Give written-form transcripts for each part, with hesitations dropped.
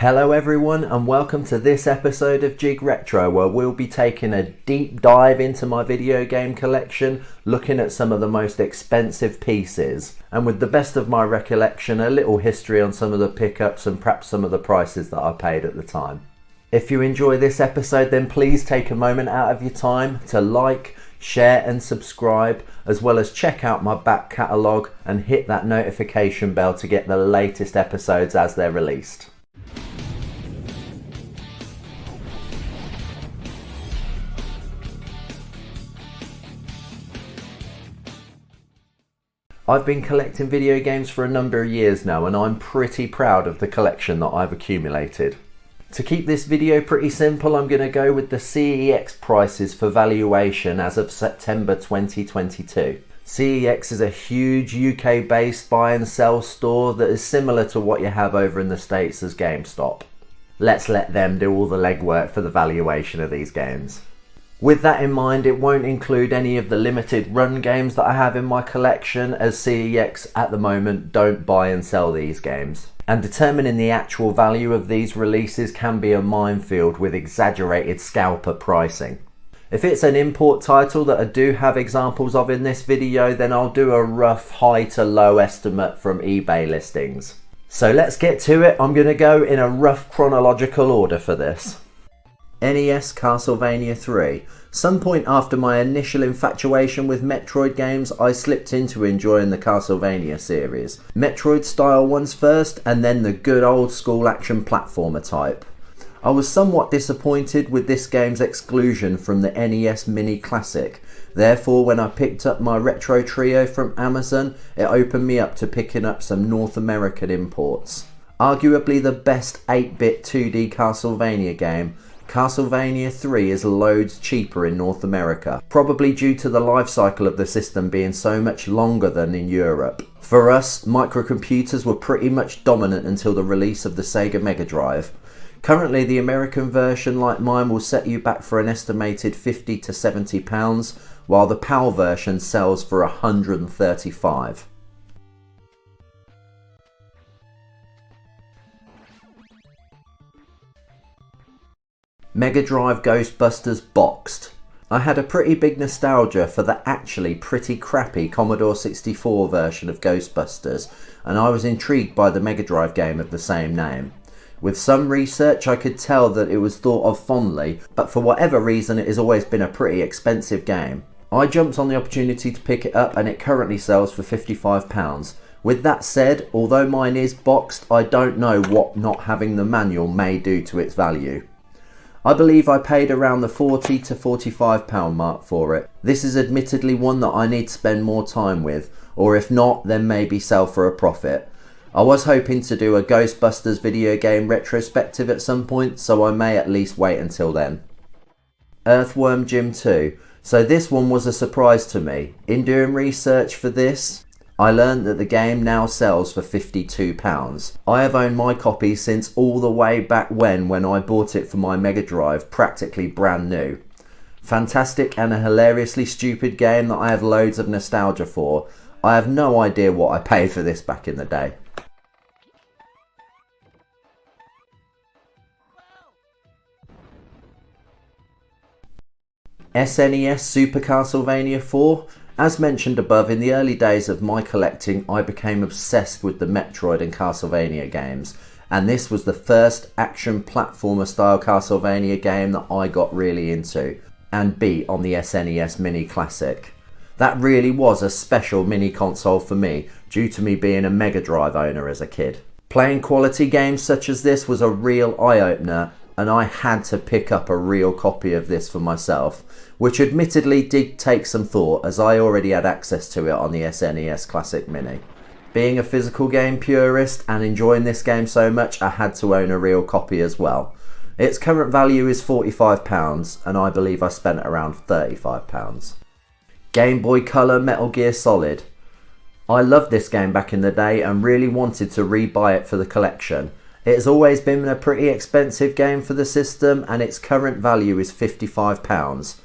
Hello everyone and welcome to this episode of Jig Retro, where we'll be taking a deep dive into my video game collection, looking at some of the most expensive pieces, and with the best of my recollection, a little history on some of the pickups and perhaps some of the prices that I paid at the time. If you enjoy this episode, then please take a moment out of your time to like, share and subscribe, as well as check out my back catalogue and hit that notification bell to get the latest episodes as they're released. I've been collecting video games for a number of years now, and I'm pretty proud of the collection that I've accumulated. To keep this video pretty simple, I'm going to go with the CEX prices for valuation as of September 2022. CEX is a huge UK based buy and sell store that is similar to what you have over in the States as GameStop. Let's let them do all the legwork for the valuation of these games. With that in mind, it won't include any of the limited run games that I have in my collection, as CEX at the moment don't buy and sell these games. And determining the actual value of these releases can be a minefield with exaggerated scalper pricing. If it's an import title that I do have examples of in this video, then I'll do a rough high to low estimate from eBay listings. So let's get to it. I'm going to go in a rough chronological order for this. NES Castlevania 3. Some point after my initial infatuation with Metroid games, I slipped into enjoying the Castlevania series. Metroid style ones first, and then the good old school action platformer type. I was somewhat disappointed with this game's exclusion from the NES Mini Classic. Therefore, when I picked up my Retro Trio from Amazon, it opened me up to picking up some North American imports. Arguably the best 8-bit 2D Castlevania game, Castlevania 3 is loads cheaper in North America, probably due to the life cycle of the system being so much longer than in Europe. For us, microcomputers were pretty much dominant until the release of the Sega Mega Drive. Currently, the American version like mine will set you back for an estimated £50 to £70, while the PAL version sells for £135. Mega Drive Ghostbusters Boxed. I had a pretty big nostalgia for the actually pretty crappy Commodore 64 version of Ghostbusters, and I was intrigued by the Mega Drive game of the same name. With some research, I could tell that it was thought of fondly, but for whatever reason it has always been a pretty expensive game. I jumped on the opportunity to pick it up, and it currently sells for £55. With that said, although mine is boxed, I don't know what not having the manual may do to its value. I believe I paid around the £40 to £45 mark for it. This is admittedly one that I need to spend more time with, or if not, then maybe sell for a profit. I was hoping to do a Ghostbusters video game retrospective at some point, so I may at least wait until then. Earthworm Jim 2. So this one was a surprise to me. In doing research for this, I learned that the game now sells for £52. I have owned my copy since all the way back when I bought it for my Mega Drive, practically brand new. Fantastic and a hilariously stupid game that I have loads of nostalgia for. I have no idea what I paid for this back in the day. SNES Super Castlevania 4. As mentioned above, in the early days of my collecting, I became obsessed with the Metroid and Castlevania games, and this was the first action platformer style Castlevania game that I got really into, and beat on the SNES Mini Classic. That really was a special mini console for me, due to me being a Mega Drive owner as a kid. Playing quality games such as this was a real eye-opener, and I had to pick up a real copy of this for myself, which admittedly did take some thought, as I already had access to it on the SNES Classic Mini. Being a physical game purist and enjoying this game so much, I had to own a real copy as well. Its current value is £45, and I believe I spent around £35. Game Boy Color Metal Gear Solid. I loved this game back in the day and really wanted to rebuy it for the collection. It has always been a pretty expensive game for the system, and its current value is £55.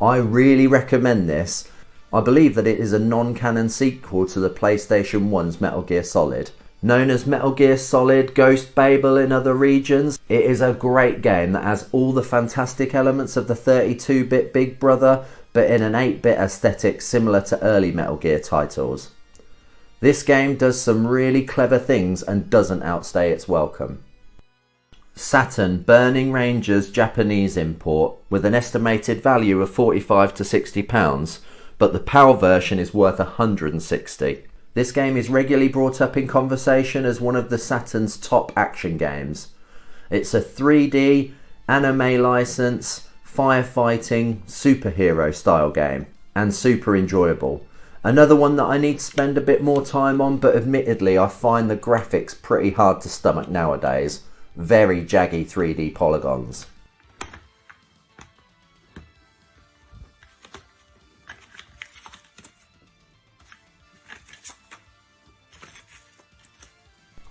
I really recommend this. I believe that it is a non-canon sequel to the PlayStation 1's Metal Gear Solid. Known as Metal Gear Solid, Ghost Babel in other regions, it is a great game that has all the fantastic elements of the 32-bit Big Brother, but in an 8-bit aesthetic similar to early Metal Gear titles. This game does some really clever things and doesn't outstay its welcome. Saturn Burning Rangers Japanese import with an estimated value of £45 to £60, but the PAL version is worth £160. This game is regularly brought up in conversation as one of the Saturn's top action games. It's a 3D, anime license, firefighting, superhero style game, and super enjoyable. Another one that I need to spend a bit more time on, but admittedly I find the graphics pretty hard to stomach nowadays. Very jaggy 3D polygons.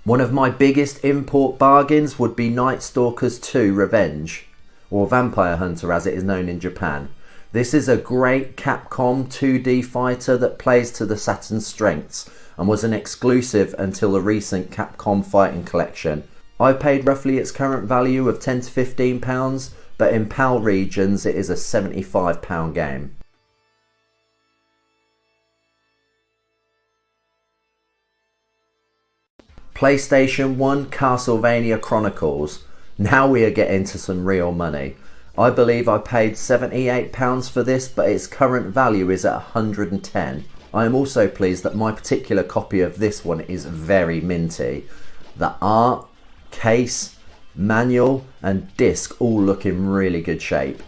One of my biggest import bargains would be Night Stalkers 2 Revenge, or Vampire Hunter as it is known in Japan. This is a great Capcom 2D fighter that plays to the Saturn's strengths and was an exclusive until the recent Capcom Fighting Collection. I paid roughly its current value of £10 to £15, but in PAL regions it is a £75 game. PlayStation 1 Castlevania Chronicles. Now we are getting to some real money. I believe I paid £78 for this, but its current value is at £110. I am also pleased that my particular copy of this one is very minty. The art, case, manual and disc all look in really good shape.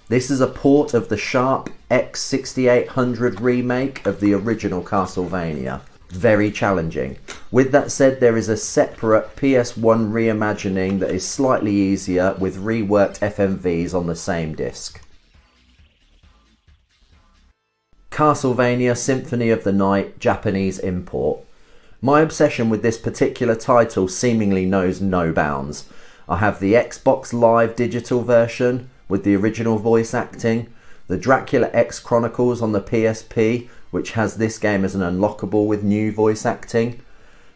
This is a port of the Sharp X6800 remake of the original Castlevania. Very challenging. With that said, there is a separate PS1 reimagining that is slightly easier with reworked FMVs on the same disc. Castlevania Symphony of the Night Japanese import. My obsession with this particular title seemingly knows no bounds. I have the Xbox Live digital version with the original voice acting, the Dracula X Chronicles on the PSP, which has this game as an unlockable with new voice acting,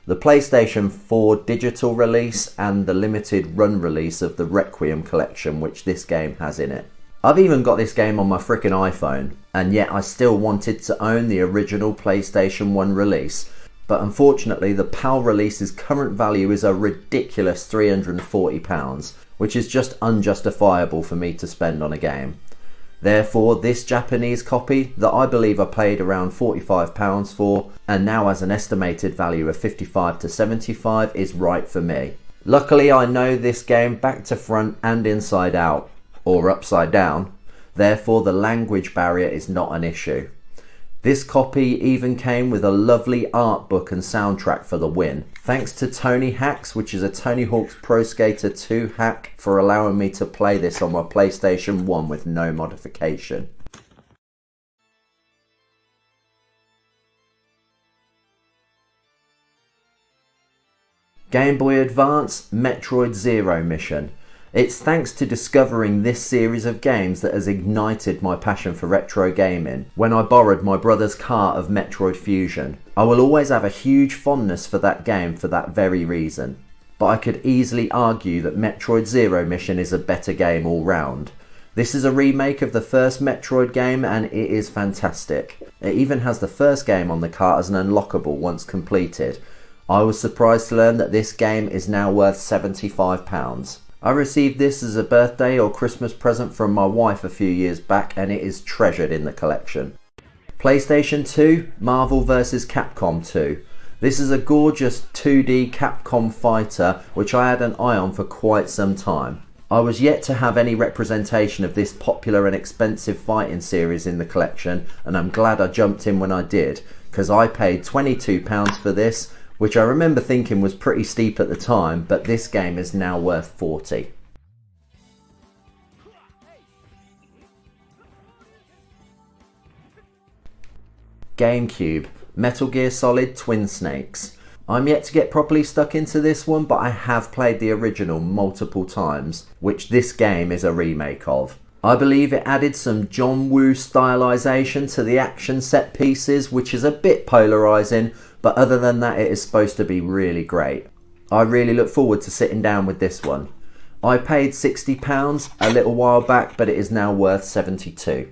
the PlayStation 4 digital release and the limited run release of the Requiem collection, which this game has in it. I've even got this game on my frickin' iPhone, and yet I still wanted to own the original PlayStation 1 release, but unfortunately the PAL release's current value is a ridiculous £340, which is just unjustifiable for me to spend on a game. Therefore, this Japanese copy that I believe I paid around £45 for and now has an estimated value of £55 to £75 is right for me. Luckily, I know this game back to front and inside out, or upside down, therefore the language barrier is not an issue. This copy even came with a lovely art book and soundtrack for the win. Thanks to Tony Hawk's, which is a Tony Hawk's Pro Skater 2 hack, for allowing me to play this on my PlayStation 1 with no modification. Game Boy Advance Metroid Zero Mission. It's thanks to discovering this series of games that has ignited my passion for retro gaming when I borrowed my brother's cart of Metroid Fusion. I will always have a huge fondness for that game for that very reason, but I could easily argue that Metroid Zero Mission is a better game all round. This is a remake of the first Metroid game and it is fantastic. It even has the first game on the cart as an unlockable once completed. I was surprised to learn that this game is now worth £75. I received this as a birthday or Christmas present from my wife a few years back and it is treasured in the collection. PlayStation 2 Marvel vs Capcom 2. This is a gorgeous 2D Capcom fighter which I had an eye on for quite some time. I was yet to have any representation of this popular and expensive fighting series in the collection and I'm glad I jumped in when I did, because I paid £22 for this, which I remember thinking was pretty steep at the time, but this game is now worth £40. GameCube Metal Gear Solid Twin Snakes. I'm yet to get properly stuck into this one, but I have played the original multiple times, which this game is a remake of. I believe it added some John Woo stylization to the action set pieces, which is a bit polarizing, but other than that it is supposed to be really great. I really look forward to sitting down with this one. I paid £60 a little while back, but it is now worth £72.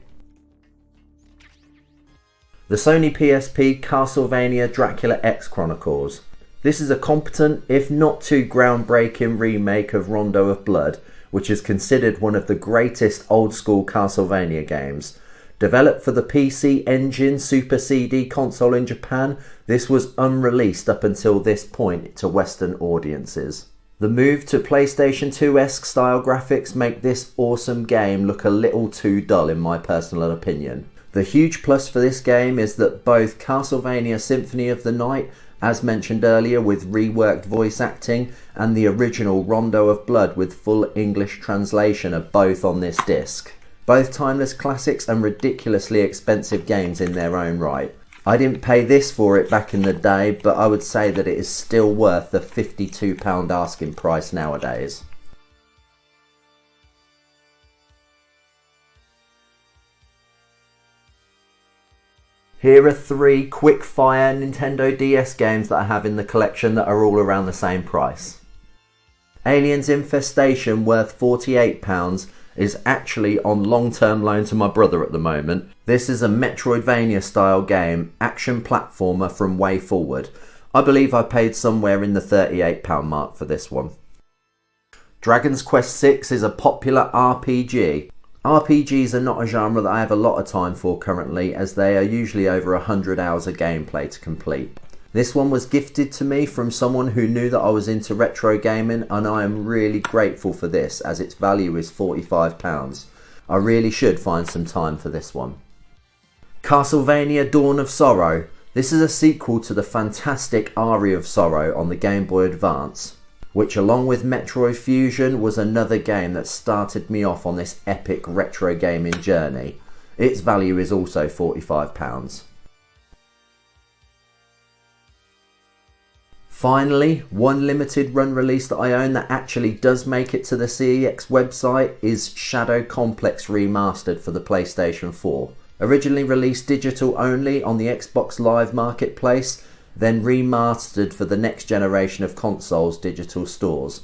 The Sony PSP Castlevania Dracula X Chronicles. This is a competent, if not too groundbreaking remake of Rondo of Blood, which is considered one of the greatest old school Castlevania games. Developed for the PC Engine Super CD console in Japan, this was unreleased up until this point to Western audiences. The move to PlayStation 2-esque style graphics make this awesome game look a little too dull in my personal opinion. The huge plus for this game is that both Castlevania Symphony of the Night, as mentioned earlier with reworked voice acting, and the original Rondo of Blood with full English translation are both on this disc. Both timeless classics and ridiculously expensive games in their own right. I didn't pay this for it back in the day, but I would say that it is still worth the £52 asking price nowadays. Here are 3 quick-fire Nintendo DS games that I have in the collection that are all around the same price. Aliens Infestation, worth £48, is actually on long-term loan to my brother at the moment. This is a Metroidvania style game, action platformer from Way Forward. I believe I paid somewhere in the £38 mark for this one. Dragon's Quest VI is a popular RPG. RPGs are not a genre that I have a lot of time for currently, as they are usually over 100 hours of gameplay to complete. This one was gifted to me from someone who knew that I was into retro gaming, and I am really grateful for this as its value is £45. I really should find some time for this one. Castlevania Dawn of Sorrow. This is a sequel to the fantastic Aria of Sorrow on the Game Boy Advance, which along with Metroid Fusion was another game that started me off on this epic retro gaming journey. Its value is also £45. Finally, one limited run release that I own that actually does make it to the CEX website is Shadow Complex Remastered for the PlayStation 4. Originally released digital only on the Xbox Live Marketplace, then remastered for the next generation of consoles digital stores.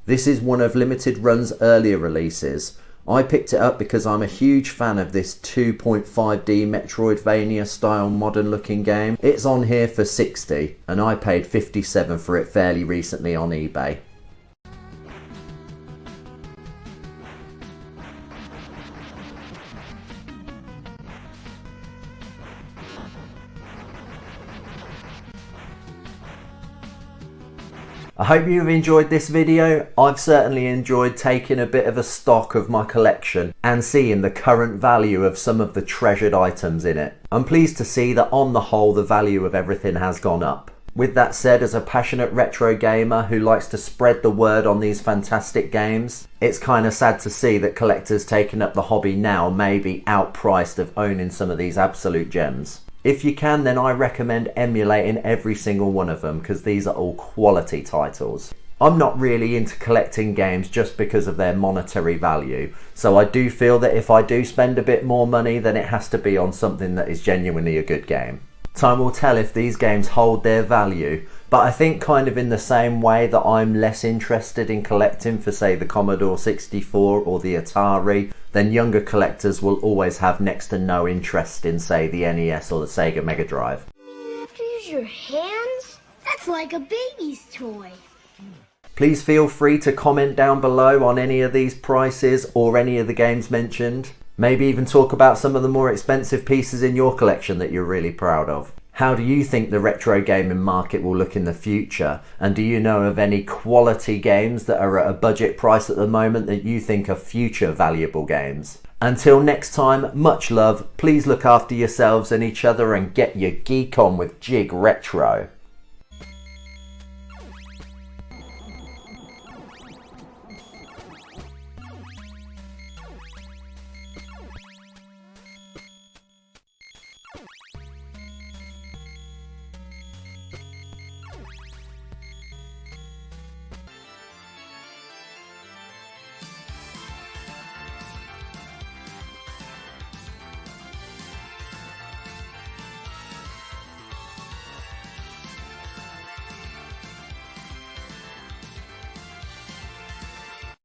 This is one of Limited Run's earlier releases. I picked it up because I'm a huge fan of this 2.5D Metroidvania style modern looking game. It's on here for £60 and I paid £57 for it fairly recently on eBay. I hope you've enjoyed this video. I've certainly enjoyed taking a bit of a stock of my collection and seeing the current value of some of the treasured items in it. I'm pleased to see that on the whole the value of everything has gone up. With that said, as a passionate retro gamer who likes to spread the word on these fantastic games, it's kind of sad to see that collectors taking up the hobby now may be outpriced of owning some of these absolute gems. If you can, then I recommend emulating every single one of them because these are all quality titles. I'm not really into collecting games just because of their monetary value, so I do feel that if I do spend a bit more money, then it has to be on something that is genuinely a good game. Time will tell if these games hold their value, but I think kind of in the same way that I'm less interested in collecting for say the Commodore 64 or the Atari, then younger collectors will always have next to no interest in say the NES or the Sega Mega Drive. You have to use your hands? That's like a baby's toy. Please feel free to comment down below on any of these prices or any of the games mentioned. Maybe even talk about some of the more expensive pieces in your collection that you're really proud of. How do you think the retro gaming market will look in the future? And do you know of any quality games that are at a budget price at the moment that you think are future valuable games? Until next time, much love, please look after yourselves and each other and get your geek on with Jig Retro.